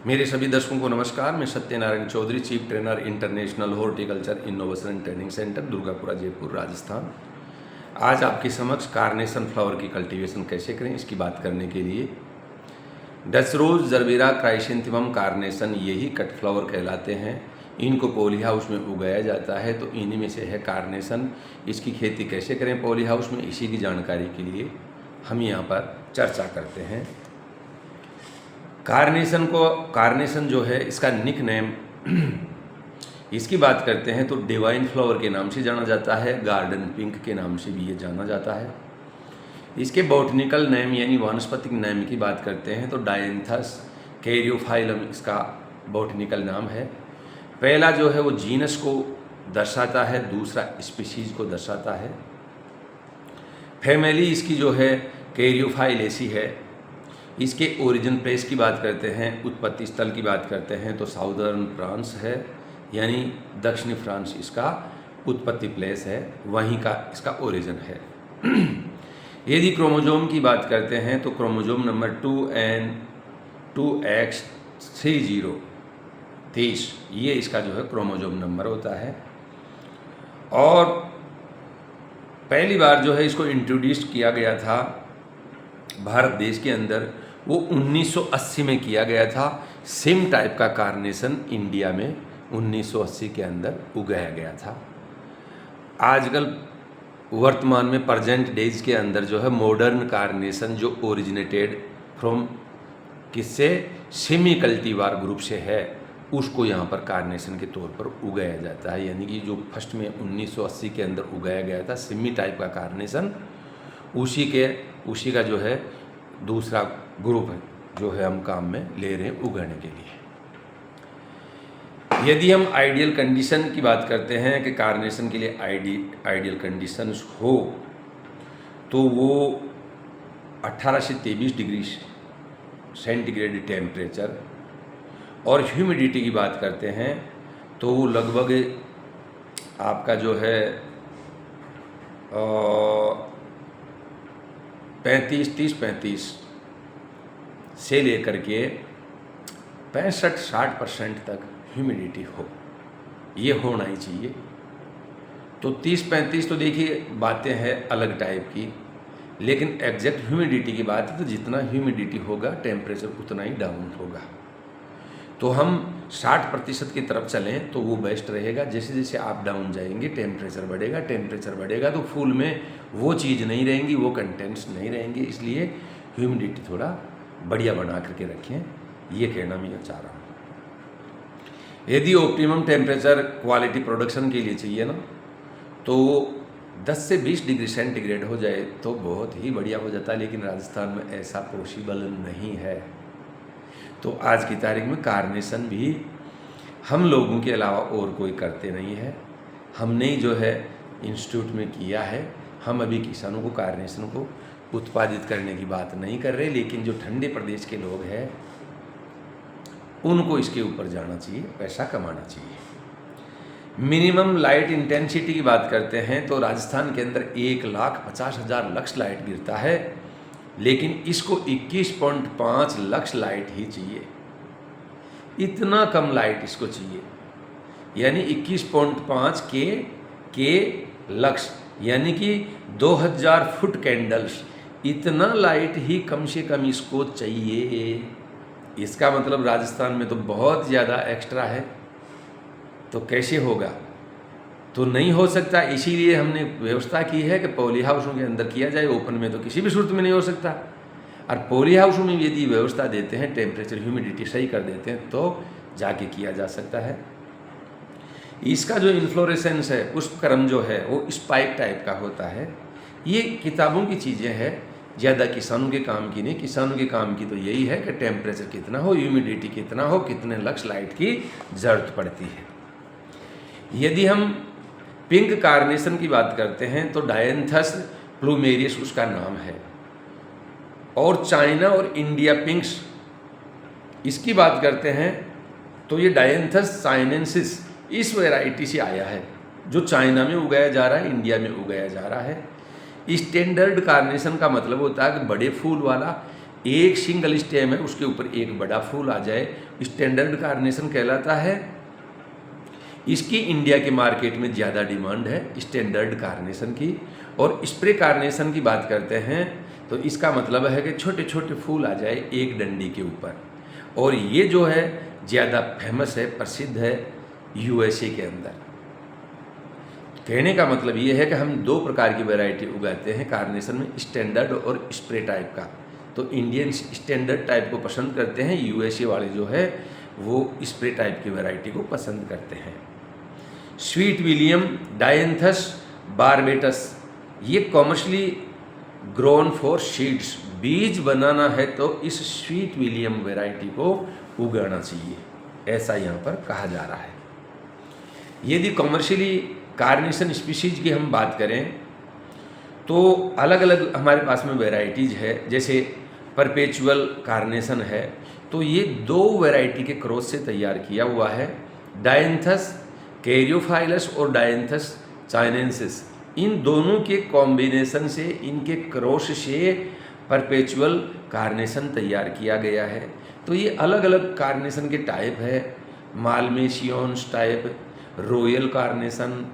मेरे सभी दर्शकों को नमस्कार। मैं Satyanarayan Chaudhary, chief trainer, international horticulture innovation and training centre, Durgapura, Jaipur, Rajasthan. आज आपके समक्ष कार्नेशन फ्लावर की कल्टीवेशन कैसे करें इसकी बात करने के लिए डच रोज, जरबेरा, क्राइसेंथेमम, कार्नेशन यही कट फ्लावर कहलाते हैं। इनको पॉली हाउस में उगाया जाता है, तो इन्हीं में से है कार्नेशन। इसकी खेती कैसे करें पॉली हाउस में, इसी की जानकारी के लिए हम यहाँ पर चर्चा करते हैं। कार्नेशन जो है इसका निक नेम इसकी बात करते हैं तो डिवाइन फ्लावर के नाम से जाना जाता है, गार्डन पिंक के नाम से भी ये जाना जाता है। इसके बॉटनिकल नेम यानी वानस्पतिक नेम की बात करते हैं तो डायंथस कैरियोफाइलम इसका बॉटनिकल नाम है। पहला जो है वो जीनस को दर्शाता है, दूसरा स्पीशीज को दर्शाता है। फैमिली इसकी जो है कैरियोफाइलेसी है। इसके ओरिजिन प्लेस की बात करते हैं, उत्पत्ति स्थल की बात करते हैं तो साउदर्न फ्रांस है, यानी दक्षिणी फ्रांस इसका उत्पत्ति प्लेस है, वहीं का इसका ओरिजिन है। यदि क्रोमोजोम की बात करते हैं तो क्रोमोजोम नंबर 2N2X30 ये इसका जो है क्रोमोजोम नंबर होता है। और पहली बार जो है इसको इंट्रोड्यूस किया गया था भारत देश के अंदर, वो 1980 में किया गया था। सेम टाइप का कार्नेशन इंडिया में 1980 के अंदर उगाया गया था। आजकल वर्तमान में प्रेजेंट डेज के अंदर जो है मॉडर्न कार्नेशन जो ओरिजिनेटेड फ्रॉम किससे, सेमी कल्टीवार ग्रुप से है, उसको यहाँ पर कार्नेशन के तौर पर उगाया जाता है। यानी कि जो फर्स्ट में 1980 के अंदर उगाया गया था सेमी टाइप का कार्नेशन, उसी का जो है दूसरा ग्रुप है जो है हम काम में ले रहे हैं उगाने के लिए। यदि हम आइडियल कंडीशन की बात करते हैं कि कार्नेशन के लिए आइडियल कंडीशंस हो तो वो 18 से 23 डिग्री सेंटीग्रेड टेम्परेचर, और ह्यूमिडिटी की बात करते हैं तो वो लगभग आपका जो है 30-35 से लेकर के 65-60% तक ह्यूमिडिटी हो, ये होना ही चाहिए। तो 30-35 तो देखिए बातें हैं अलग टाइप की, लेकिन एग्जैक्ट ह्यूमिडिटी की बात है तो जितना ह्यूमिडिटी होगा टेम्परेचर उतना ही डाउन होगा। तो हम 60% की तरफ चलें तो वो बेस्ट रहेगा। जैसे जैसे आप डाउन जाएंगे टेम्परेचर बढ़ेगा तो फूल में वो चीज़ नहीं रहेंगी, वो कंटेंट्स नहीं रहेंगे। इसलिए ह्यूमिडिटी थोड़ा बढ़िया बना करके रखें, ये कहना मैं चाह रहा हूँ। यदि ऑप्टिमम टेम्परेचर क्वालिटी प्रोडक्शन के लिए चाहिए ना, तो 10 से 20 डिग्री सेंटीग्रेड हो जाए तो बहुत ही बढ़िया हो जाता है, लेकिन राजस्थान में ऐसा पॉसिबल नहीं है। तो आज की तारीख में कार्नेशन भी हम लोगों के अलावा और कोई करते नहीं है। हमने ही जो है इंस्टीट्यूट में किया है। हम अभी किसानों को कार्नेशन को उत्पादित करने की बात नहीं कर रहे, लेकिन जो ठंडे प्रदेश के लोग हैं उनको इसके ऊपर जाना चाहिए, पैसा कमाना चाहिए। मिनिमम लाइट इंटेंसिटी की बात करते हैं तो राजस्थान के अंदर 1,50,000 लक्स लाइट गिरता है, लेकिन इसको 21.5 लक्स लाइट ही चाहिए। इतना कम लाइट इसको चाहिए, यानी 21.5 के लक्स, यानी कि 2000 फुट कैंडल्स, इतना लाइट ही कम से कम इसको चाहिए। इसका मतलब राजस्थान में तो बहुत ज़्यादा एक्स्ट्रा है, तो कैसे होगा? तो नहीं हो सकता। इसीलिए हमने व्यवस्था की है कि पॉली हाउसों के अंदर किया जाए, ओपन में तो किसी भी सूरत में नहीं हो सकता। और पॉली हाउसों में यदि व्यवस्था देते हैं, टेम्परेचर ह्यूमिडिटी सही कर देते हैं तो जाके किया जा सकता है। इसका जो इन्फ्लोरेसेंस है, पुष्पक्रम जो है वो स्पाइक टाइप का होता है। ये किताबों की चीज़ें हैं, ज़्यादा किसानों के काम की नहीं। किसानों के काम की तो यही है कि टेम्परेचर कितना हो, ह्यूमिडिटी कितना हो, कितने लक्स लाइट की ज़रूरत पड़ती है। यदि हम पिंक कार्नेशन की बात करते हैं तो डायंथस प्लूमेरियस उसका नाम है, और चाइना और इंडिया पिंक्स इसकी बात करते हैं तो ये डायंथस चाइनेंसिस इस वैरायटी से आया है, जो चाइना में उगाया जा रहा है, इंडिया में उगाया जा रहा है। स्टैंडर्ड कार्नेशन का मतलब होता है कि बड़े फूल वाला एक सिंगल स्टेम है, उसके ऊपर एक बड़ा फूल आ जाए, स्टैंडर्ड कार्नेशन कहलाता है। इसकी इंडिया के मार्केट में ज़्यादा डिमांड है स्टैंडर्ड कार्नेशन की। और स्प्रे कार्नेशन की बात करते हैं तो इसका मतलब है कि छोटे छोटे फूल आ जाए एक डंडी के ऊपर। और ये जो है ज़्यादा फेमस है, प्रसिद्ध है यूएसए के अंदर। कहने का मतलब ये है कि हम दो प्रकार की वैरायटी उगाते हैं कार्नेशन में, स्टैंडर्ड और स्प्रे टाइप का। तो इंडियन स्टैंडर्ड टाइप को पसंद करते हैं, यूएसए वाले जो है वो स्प्रे टाइप की वैरायटी को पसंद करते हैं। स्वीट विलियम डायंथस बारबेटस, ये कॉमर्शियली ग्रोन फॉर सीड्स, बीज बनाना है तो इस स्वीट विलियम वैरायटी को उगाना चाहिए, ऐसा यहाँ पर कहा जा रहा है। यदि कॉमर्शियली कार्नेशन स्पीशीज की हम बात करें तो अलग अलग हमारे पास में वैरायटीज है। जैसे परपेचुअल कार्नेशन है तो ये दो वैरायटी के क्रॉस से तैयार किया हुआ है, डायंथस कैरियोफाइलस और डायंथस चाइनेंसिस। इन दोनों के कॉम्बिनेशन से, इनके क्रॉस से परपेचुअल कार्नेशन तैयार किया गया है। तो ये अलग अलग कार्नेशन के टाइप है, मालमेशियंस टाइप, रॉयल कार्नेशन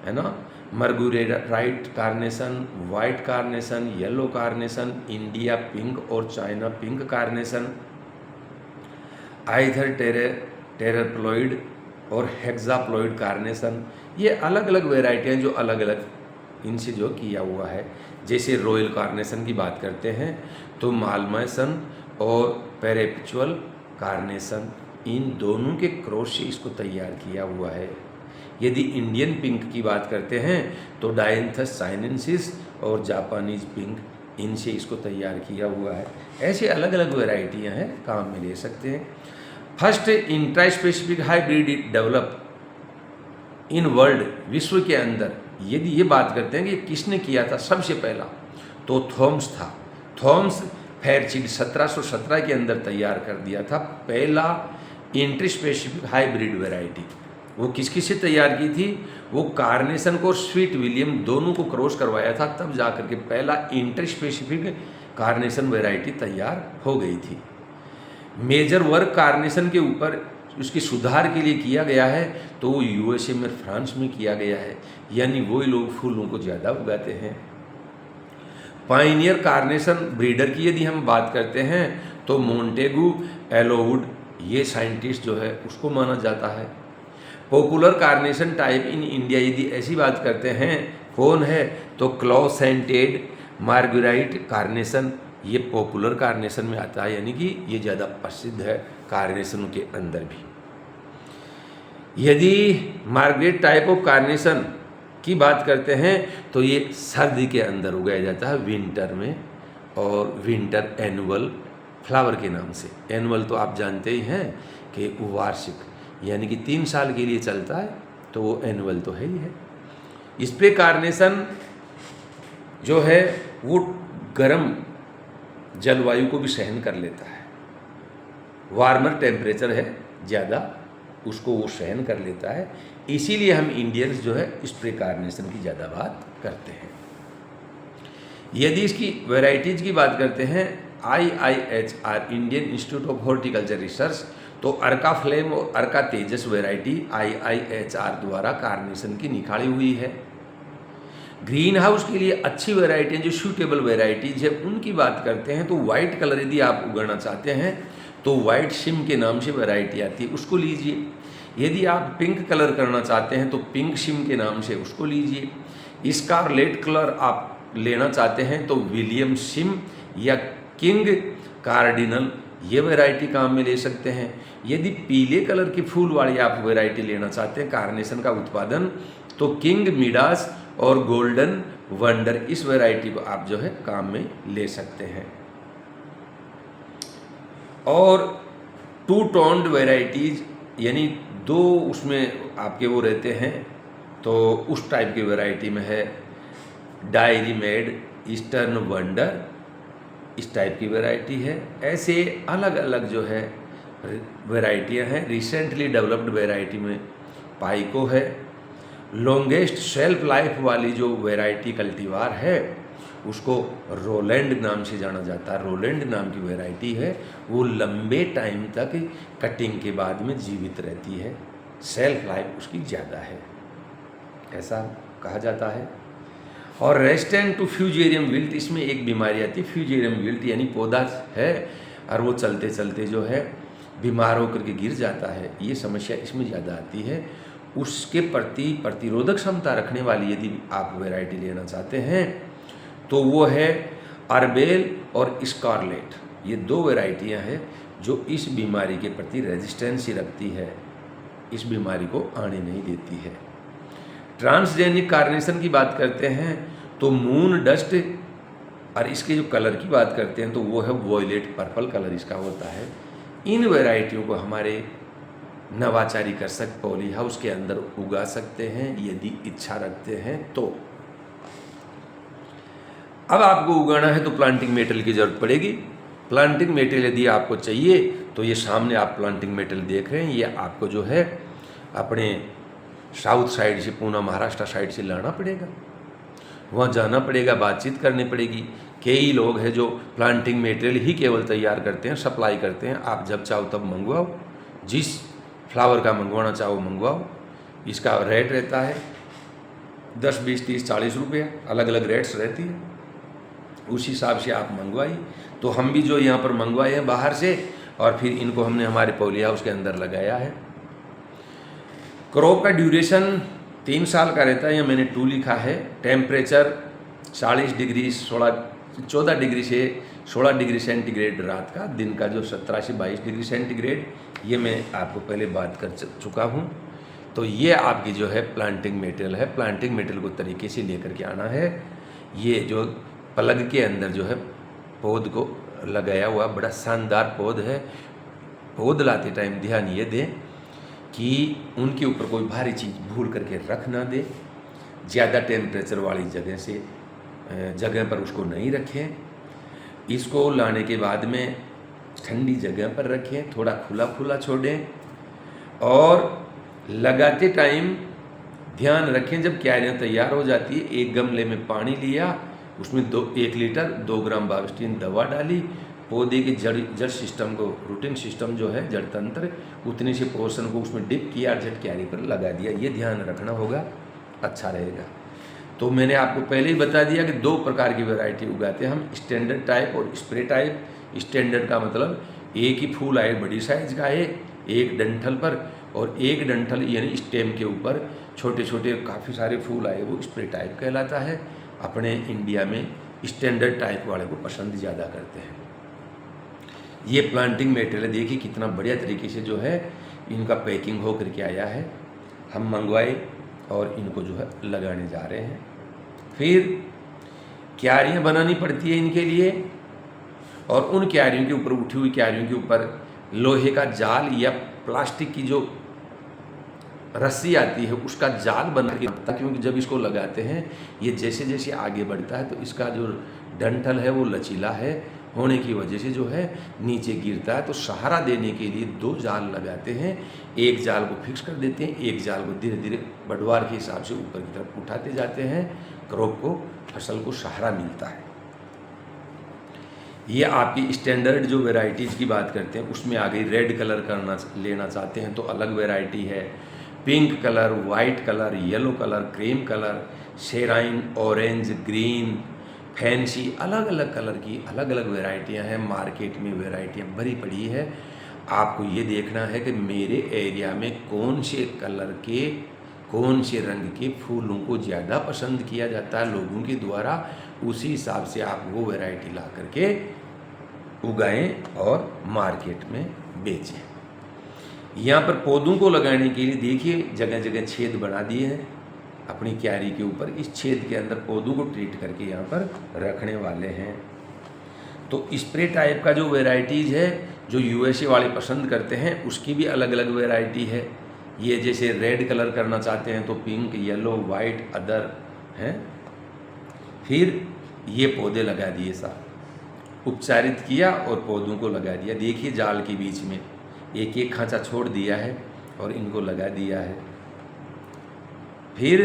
है ना, marguerite carnation, white carnation, yellow carnation, India pink और China pink carnation, either tetraploid और हेक्साप्लॉइड कार्नेशन। ये अलग अलग वेराइटियाँ जो अलग अलग इनसे जो किया हुआ है। जैसे रॉयल कार्नेशन की बात करते हैं तो मालमेशन और पेरेपिचुअल कार्नेशन, इन दोनों के क्रॉस से इसको तैयार किया हुआ है। यदि इंडियन पिंक की बात करते हैं तो डायंथस चाइनेंसिस और जापानीज पिंक, इनसे इसको तैयार किया हुआ है। ऐसे अलग अलग वेराइटियाँ हैं, काम में ले सकते हैं। First intra specific hybrid develop in world, विश्व के अंदर यदि ये बात करते हैं कि किसने किया था सबसे पहला, तो थॉमस था। थॉमस फेयरचिल्ड 1717 के अंदर तैयार कर दिया था पहला इंट्रा स्पेसिफिक हाइब्रिड वेराइटी। वो किस किस से तैयार की थी, वो कार्नेशन को और स्वीट विलियम दोनों को क्रॉस करवाया था, तब जाकर के पहला इंटर स्पेसिफिक कार्नेशन वैरायटी तैयार हो गई थी। मेजर वर्क कार्नेशन के ऊपर उसकी सुधार के लिए किया गया है तो वो यूएसए में, फ्रांस में किया गया है, यानी वही लोग फूलों को ज़्यादा उगाते हैं। पाइनियर कार्नेशन ब्रीडर की यदि हम बात करते हैं तो मोंटेगू एलोवुड, ये साइंटिस्ट जो है उसको माना जाता है। Popular carnation type in India यदि ऐसी बात करते हैं कौन है, तो क्लॉसेंटेड मार्गुराइट कार्नेशन, ये पॉपुलर कार्नेशन में आता है, यानी कि ये ज़्यादा प्रसिद्ध है कार्नेशन के अंदर भी। यदि मार्गरेट टाइप ऑफ कार्नेशन की बात करते हैं तो ये सर्दी के अंदर उगाया जाता है, विंटर में, और विंटर एनुअल फ्लावर के नाम से। एनुअल तो आप जानते ही हैं कि वार्षिक, यानी कि 3 साल के लिए चलता है, तो वो एनुअल तो है ही है। स्प्रे कार्नेशन जो है वो गर्म जलवायु को भी सहन कर लेता है, वार्मर टेम्परेचर है ज़्यादा, उसको वो सहन कर लेता है। इसीलिए हम इंडियंस जो है स्प्रे कार्नेशन की ज़्यादा बात करते हैं। यदि इसकी वैरायटीज़ की बात करते हैं, IIHR Indian institute of horticulture research, तो अर्का फ्लेम और अर्का तेजस वैरायटी IIHR द्वारा कार्नेशन की निकाली हुई है। ग्रीन हाउस के लिए अच्छी वैरायटियाँ जो सूटेबल वैरायटीज है उनकी बात करते हैं तो वाइट कलर यदि आप उगाना चाहते हैं तो वाइट सिम के नाम से वैरायटी आती है, उसको लीजिए। यदि आप पिंक कलर करना चाहते हैं तो पिंक सिम के नाम से उसको लीजिए। स्कारलेट कलर आप लेना चाहते हैं तो विलियम सिम या किंग कार्डिनल, ये वैरायटी काम में ले सकते हैं। यदि पीले कलर की फूल वाली आप वैरायटी लेना चाहते हैं कार्नेशन का उत्पादन, तो किंग मिडास और गोल्डन वंडर, इस वैरायटी को आप जो है काम में ले सकते हैं। और 2 टोन्ड वैरायटीज, यानी 2 उसमें आपके वो रहते हैं, तो उस टाइप की वैरायटी में है डायरी मेड, ईस्टर्न वंडर, इस टाइप की वैरायटी है। ऐसे अलग अलग जो है वैरायटियां हैं। रिसेंटली डेवलप्ड वैरायटी में पाइको है। लॉन्गेस्ट शेल्फ लाइफ वाली जो वैरायटी कल्टीवार है उसको रोलैंड नाम से जाना जाता है। रोलैंड नाम की वैरायटी है, वो लंबे टाइम तक कटिंग के बाद में जीवित रहती है, सेल्फ लाइफ उसकी ज़्यादा है, ऐसा कहा जाता है। और रेजिस्टेंट टू फ्यूजेरियम विल्ट, इसमें एक बीमारी आती है फ्यूजेरियम विल्ट, यानी पौधा है और वो चलते चलते जो है बीमार होकर के गिर जाता है, ये समस्या इसमें ज़्यादा आती है। उसके प्रति प्रतिरोधक क्षमता रखने वाली यदि आप वैरायटी लेना चाहते हैं तो वो है अरबेल और स्कारलेट, ये 2 वैरायटियाँ हैं जो इस बीमारी के प्रति रेजिस्टेंसी रखती है, इस बीमारी को आने नहीं देती है। ट्रांसजेनिक कार्नेशन की बात करते हैं तो मून डस्ट, और इसके जो कलर की बात करते हैं तो वो है वॉयलेट पर्पल कलर इसका होता है। इन वैरायटियों को हमारे नवाचारी कृषक पॉली हाउस के अंदर उगा सकते हैं यदि इच्छा रखते हैं तो। अब आपको उगाना है तो प्लांटिंग मेटल की जरूरत पड़ेगी। प्लांटिंग मेटल यदि आपको चाहिए तो ये सामने आप प्लांटिंग मेटल देख रहे हैं, ये आपको जो है अपने साउथ साइड से, पूना महाराष्ट्र साइड से लाना पड़ेगा, वहाँ जाना पड़ेगा, बातचीत करनी पड़ेगी। कई लोग हैं जो प्लांटिंग मटेरियल ही केवल तैयार करते हैं, सप्लाई करते हैं। आप जब चाहो तब मंगवाओ, जिस फ्लावर का मंगवाना चाहो मंगवाओ। इसका रेट रहता है 10, 20, 30, 40 रुपये, अलग अलग रेट्स रहती है, उस हिसाब से आप मंगवाइए। तो हम भी जो यहाँ पर मंगवाए हैं बाहर से, और फिर इनको हमने हमारे पॉली हाउस के अंदर लगाया है। क्रॉप का ड्यूरेशन 3 साल का रहता है, या मैंने 2 लिखा है। टेम्परेचर 40 डिग्री 14 डिग्री से 16 डिग्री सेंटीग्रेड रात का, दिन का जो 17 से 22 डिग्री सेंटीग्रेड, ये मैं आपको पहले बात कर चुका हूँ। तो ये आपकी जो है प्लांटिंग मटेरियल है। प्लांटिंग मटेरियल को तरीके से लेकर के आना है। ये जो प्लग के अंदर जो है पौध को लगाया हुआ बड़ा शानदार पौध है। पौध लाते टाइम ध्यान ये दें कि उनके ऊपर कोई भारी चीज़ भूल करके रख ना दे, ज़्यादा टेम्परेचर वाली जगह पर उसको नहीं रखें। इसको लाने के बाद में ठंडी जगह पर रखें, थोड़ा खुला खुला छोड़ें, और लगाते टाइम ध्यान रखें जब क्यारियाँ तैयार हो जाती है, एक गमले में पानी लिया, उसमें 1 लीटर 2 ग्राम बाविस्टिन दवा डाली, पौधे के जड़ सिस्टम को, रूटिंग सिस्टम जो है जड़ तंत्र, उतने से पोर्शन को उसमें डिप किया और जड़ क्यारी पर लगा दिया। ये ध्यान रखना होगा, अच्छा रहेगा। तो मैंने आपको पहले ही बता दिया कि 2 प्रकार की वैरायटी उगाते हैं हम, स्टैंडर्ड टाइप और स्प्रे टाइप। स्टैंडर्ड का मतलब एक ही फूल आए बड़ी साइज का है एक डंठल पर, और एक डंठल यानी स्टेम के ऊपर छोटे छोटे काफ़ी सारे फूल आए, वो स्प्रे टाइप कहलाता है। अपने इंडिया में स्टैंडर्ड टाइप वाले को पसंद ज़्यादा करते हैं। ये प्लांटिंग मटेरियल देखिए कितना बढ़िया तरीके से जो है इनका पैकिंग हो करके आया है। हम मंगवाए और इनको जो है लगाने जा रहे हैं। फिर क्यारियाँ बनानी पड़ती है इनके लिए, और उन क्यारियों के ऊपर, उठी हुई क्यारियों के ऊपर लोहे का जाल या प्लास्टिक की जो रस्सी आती है उसका जाल बना के, क्योंकि जब इसको लगाते हैं ये जैसे जैसे आगे बढ़ता है तो इसका जो डंठल है वो लचीला है होने की वजह से जो है नीचे गिरता है। तो सहारा देने के लिए 2 जाल लगाते हैं, एक जाल को फिक्स कर देते हैं, एक जाल को धीरे धीरे बढ़वार के हिसाब से ऊपर की तरफ उठाते जाते हैं। क्रॉप को, फसल को सहारा मिलता है। ये आपकी स्टैंडर्ड जो वेराइटीज़ की बात करते हैं उसमें आ गई। रेड कलर करना लेना चाहते हैं तो अलग वेराइटी है, pink colour, white colour, yellow colour, cream colour, शेराइन, ऑरेंज, ग्रीन, फैंसी, अलग अलग कलर की अलग अलग वेराइटियां हैं। मार्केट में वेराइटियां भरी पड़ी है। आपको ये देखना है कि मेरे एरिया में कौन से कलर के, कौन से रंग के फूलों को ज़्यादा पसंद किया जाता है लोगों के द्वारा, उसी हिसाब से आप वो वैरायटी ला करके उगाएं और मार्केट में बेचें। यहाँ पर पौधों को लगाने के लिए देखिए जगह जगह छेद बना दिए हैं अपनी क्यारी के ऊपर। इस छेद के अंदर पौधों को ट्रीट करके यहाँ पर रखने वाले हैं। तो स्प्रे टाइप का जो वेराइटीज़ है जो यूएसए वाले पसंद करते हैं उसकी भी अलग अलग वेराइटी है। ये जैसे रेड कलर करना चाहते हैं तो पिंक, येलो, वाइट, अदर हैं। फिर ये पौधे लगा दिए साहब, उपचारित किया और पौधों को लगा दिया। देखिए जाल के बीच में एक एक खांचा छोड़ दिया है और इनको लगा दिया है। फिर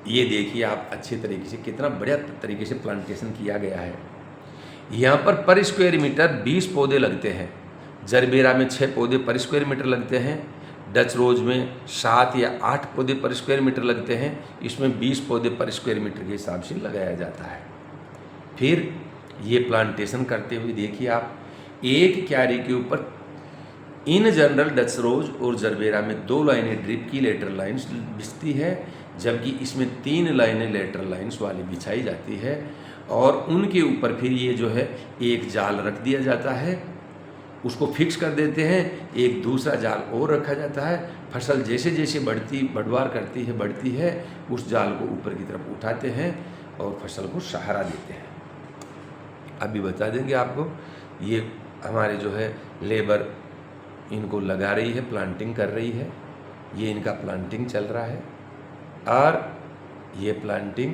ये देखिए आप अच्छे तरीके से, कितना बढ़िया तरीके से प्लांटेशन किया गया है। यहाँ पर स्क्वायर मीटर 20 पौधे लगते हैं। जरबेरा में 6 पौधे पर स्क्वायर मीटर लगते हैं। डच रोज में 7 या 8 पौधे पर स्क्वायर मीटर लगते हैं। इसमें 20 पौधे पर स्क्वायर मीटर के हिसाब से लगाया जाता है। फिर ये प्लांटेशन करते हुए देखिए आप, एक क्यारी के ऊपर इन जनरल डच रोज और जरबेरा में 2 लाइनें ड्रिप की लेटरल लाइन्स बिछती है, जबकि इसमें 3 लाइनें लेटरल लाइन्स वाली बिछाई जाती है। और उनके ऊपर फिर ये जो है एक जाल रख दिया जाता है, उसको फिक्स कर देते हैं। एक दूसरा जाल और रखा जाता है। फसल जैसे जैसे बढ़वार करती है, बढ़ती है, उस जाल को ऊपर की तरफ उठाते हैं और फसल को सहारा देते हैं। अभी बता देंगे आपको। ये हमारे जो है लेबर इनको लगा रही है, प्लांटिंग कर रही है। ये इनका प्लांटिंग चल रहा है और ये प्लांटिंग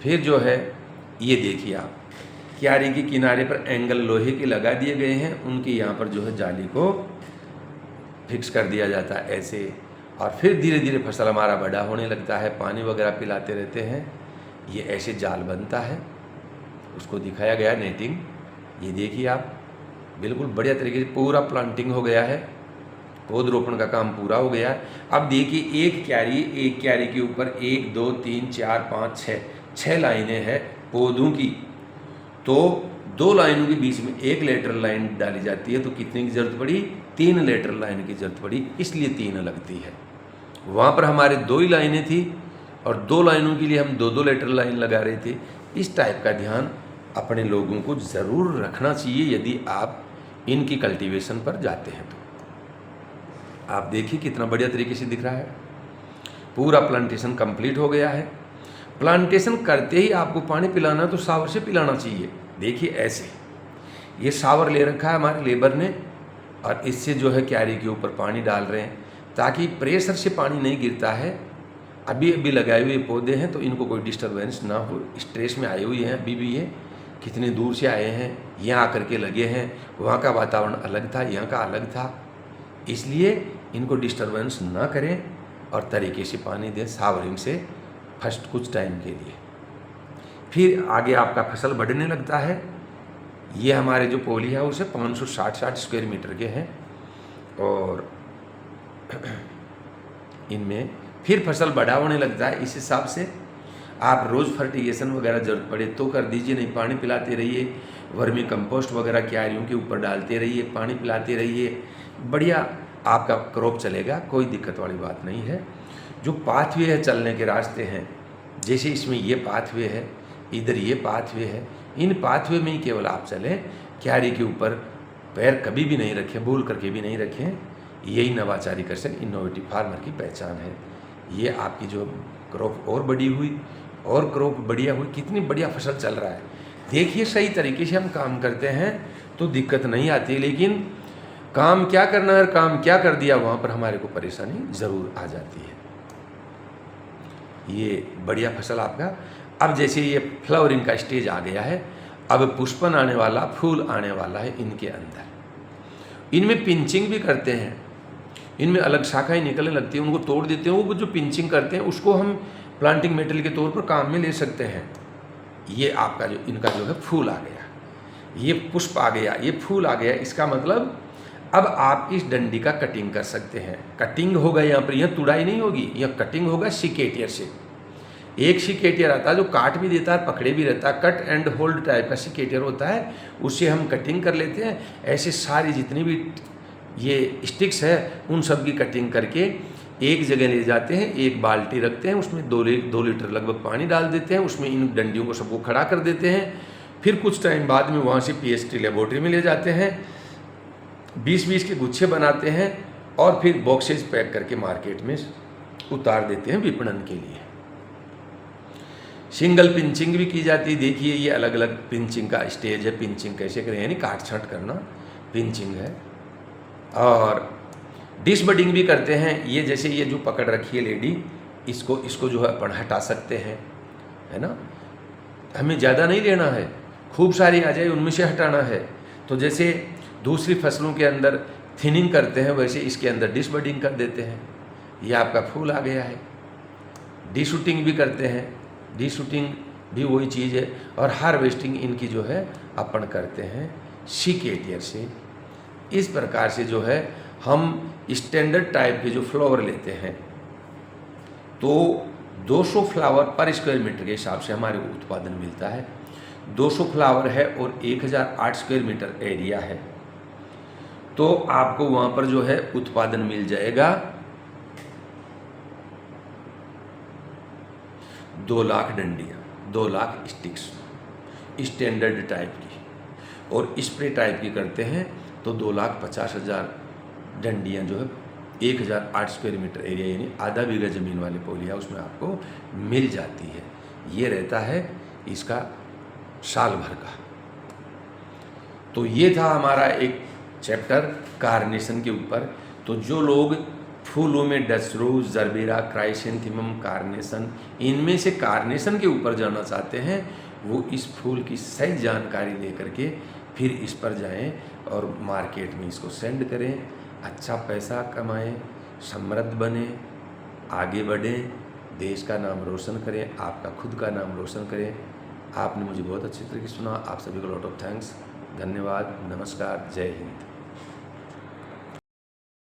फिर जो है ये देखिए आप, क्यारी के किनारे पर एंगल लोहे के लगा दिए गए हैं। उनके यहाँ पर जो है जाली को फिक्स कर दिया जाता है ऐसे। और फिर धीरे धीरे फसल हमारा बड़ा होने लगता है, पानी वगैरह पिलाते रहते हैं। ये ऐसे जाल बनता है, उसको दिखाया गया नेटिंग। ये देखिए आप, बिल्कुल बढ़िया तरीके से पूरा प्लांटिंग हो गया है, पौधरोपण का काम पूरा हो गया है। अब देखिए एक क्यारी के ऊपर 1 2 3 4 5 6 लाइनें हैं पौधों की। तो 2 लाइनों के बीच में एक लेटरल लाइन डाली जाती है। तो कितने की जरूरत पड़ी? 3 लेटरल लाइन की जरूरत पड़ी, इसलिए 3 लगती है। वहाँ पर हमारे 2 ही लाइनें थी और 2 लाइनों के लिए हम 2 लेटरल लाइन लगा रहे थे। इस टाइप का ध्यान अपने लोगों को ज़रूर रखना चाहिए यदि आप इनकी कल्टीवेशन पर जाते हैं। तो आप देखिए कितना बढ़िया तरीके से दिख रहा है। पूरा प्लांटेशन कंप्लीट हो गया है। प्लांटेशन करते ही आपको पानी पिलाना तो शावर से पिलाना चाहिए। देखिए ऐसे ये शावर ले रखा है हमारे लेबर ने और इससे जो है क्यारी के ऊपर पानी डाल रहे हैं ताकि प्रेशर से पानी नहीं गिरता है। अभी अभी लगाए हुए पौधे हैं तो इनको कोई डिस्टर्बेंस ना हो। स्ट्रेस में आए हुए हैं अभी भी, ये कितने दूर से आए हैं, यहाँ आकर के लगे हैं। वहाँ का वातावरण अलग था, यहाँ का अलग था, इसलिए इनको डिस्टर्बेंस ना करें और तरीके से पानी दें शावरिंग से फर्स्ट कुछ टाइम के लिए। फिर आगे आपका फसल बढ़ने लगता है। ये हमारे जो पॉली हाउस है 560 स्क्वायर मीटर के हैं और इनमें फिर फसल बड़ा होने लगता है। इस हिसाब से आप रोज़ फर्टिगेशन वगैरह जरूरत पड़े तो कर दीजिए, नहीं पानी पिलाते रहिए। वर्मी कंपोस्ट वगैरह क्यारियों के ऊपर डालते रहिए, पानी पिलाते रहिए, बढ़िया आपका क्रॉप चलेगा, कोई दिक्कत वाली बात नहीं है। जो पाथवे है, चलने के रास्ते हैं, जैसे इसमें ये पाथवे है, इधर ये पाथवे है, इन पाथवे में ही केवल आप चलें। क्यारी के ऊपर पैर कभी भी नहीं रखें, भूल करके भी नहीं रखें। यही नवाचारी कृषक इनोवेटिव फार्मर की पहचान है। ये आपकी जो क्रॉप और बड़ी हुई और क्रॉप बढ़िया हुई, कितनी बढ़िया फसल चल रहा है। देखिए सही तरीके से हम काम करते हैं तो दिक्कत नहीं आती, लेकिन काम क्या करना है और काम क्या कर दिया वहाँ पर हमारे को परेशानी ज़रूर आ जाती है। ये बढ़िया फसल आपका, अब जैसे ये फ्लावरिंग का स्टेज आ गया है, अब पुष्पन आने वाला, फूल आने वाला है इनके अंदर। इनमें पिंचिंग भी करते हैं, इनमें अलग शाखाएं निकलने लगती हैं, उनको तोड़ देते हैं। वो जो पिंचिंग करते हैं उसको हम प्लांटिंग मेटेरियल के तौर पर काम में ले सकते हैं। ये आपका जो इनका जो है फूल आ गया, ये पुष्प आ गया, ये फूल आ गया। इसका मतलब अब आप इस डंडी का कटिंग कर सकते हैं। कटिंग होगा यहाँ पर, यहाँ तुड़ाई नहीं होगी, यहाँ कटिंग होगा सिकेटियर से। एक सिकेटियर आता है जो काट भी देता है, पकड़े भी रहता है, कट एंड होल्ड टाइप का सिकेटियर होता है, उससे हम कटिंग कर लेते हैं। ऐसे सारी जितनी भी ये स्टिक्स है उन सब की कटिंग करके एक जगह ले जाते हैं, एक बाल्टी रखते हैं, उसमें 2 लीटर लगभग पानी डाल देते हैं, उसमें इन डंडियों को सबको खड़ा कर देते हैं। फिर कुछ टाइम बाद में वहाँ से पीएचडी लेबोरेटरी में ले जाते हैं, 20-20 के गुच्छे बनाते हैं और फिर बॉक्सेज पैक करके मार्केट में उतार देते हैं विपणन के लिए। सिंगल पिंचिंग भी की जाती है। देखिए ये अलग अलग पिंचिंग का स्टेज है। पिंचिंग कैसे करें, यानी काट छांट करना पिंचिंग है। और डिश बडिंग भी करते हैं। ये जैसे ये जो पकड़ रखी है लेडी, इसको जो है अपन हटा सकते हैं, है ना। हमें ज़्यादा नहीं लेना है, खूब सारी आ जाए उनमें से हटाना है। तो जैसे दूसरी फसलों के अंदर थिनिंग करते हैं, वैसे इसके अंदर डिश बडिंग कर देते हैं। ये आपका फूल आ गया है। डी शूटिंग भी करते हैं, डी शूटिंग भी वही चीज़ है। और हार्वेस्टिंग इनकी जो है अपन करते हैं सिकेटियर से। इस प्रकार से जो है हम स्टैंडर्ड टाइप के जो फ्लावर लेते हैं तो 200 फ्लावर पर स्क्वायर मीटर के हिसाब से हमारे को उत्पादन मिलता है। 200 फ्लावर है और 1008 स्क्वायर मीटर एरिया है, तो आपको वहाँ पर जो है उत्पादन मिल जाएगा 2 लाख डंडियाँ, 2 लाख स्टिक्स स्टैंडर्ड टाइप की। और स्प्रे टाइप की करते हैं तो 2,50,000 डंडियाँ जो है 1008 स्क्वायर मीटर एरिया यानी आधा बीघा ज़मीन वाले पोलिया उसमें आपको मिल जाती है। ये रहता है इसका साल भर का। तो ये था हमारा एक चैप्टर कार्नेशन के ऊपर। तो जो लोग फूलों में डच रोज, जरबेरा, क्राइसेंथेमम, कार्नेशन, इनमें से कार्नेशन के ऊपर जाना चाहते हैं वो इस फूल की सही जानकारी लेकर के फिर इस पर जाएं और मार्केट में इसको सेंड करें, अच्छा पैसा कमाएं, समृद्ध बने, आगे बढ़ें, देश का नाम रोशन करें, आपका खुद का नाम रोशन करें। आपने मुझे बहुत अच्छी तरीके से सुना। आप सभी को लॉट ऑफ थैंक्स, धन्यवाद, नमस्कार, जय हिंद।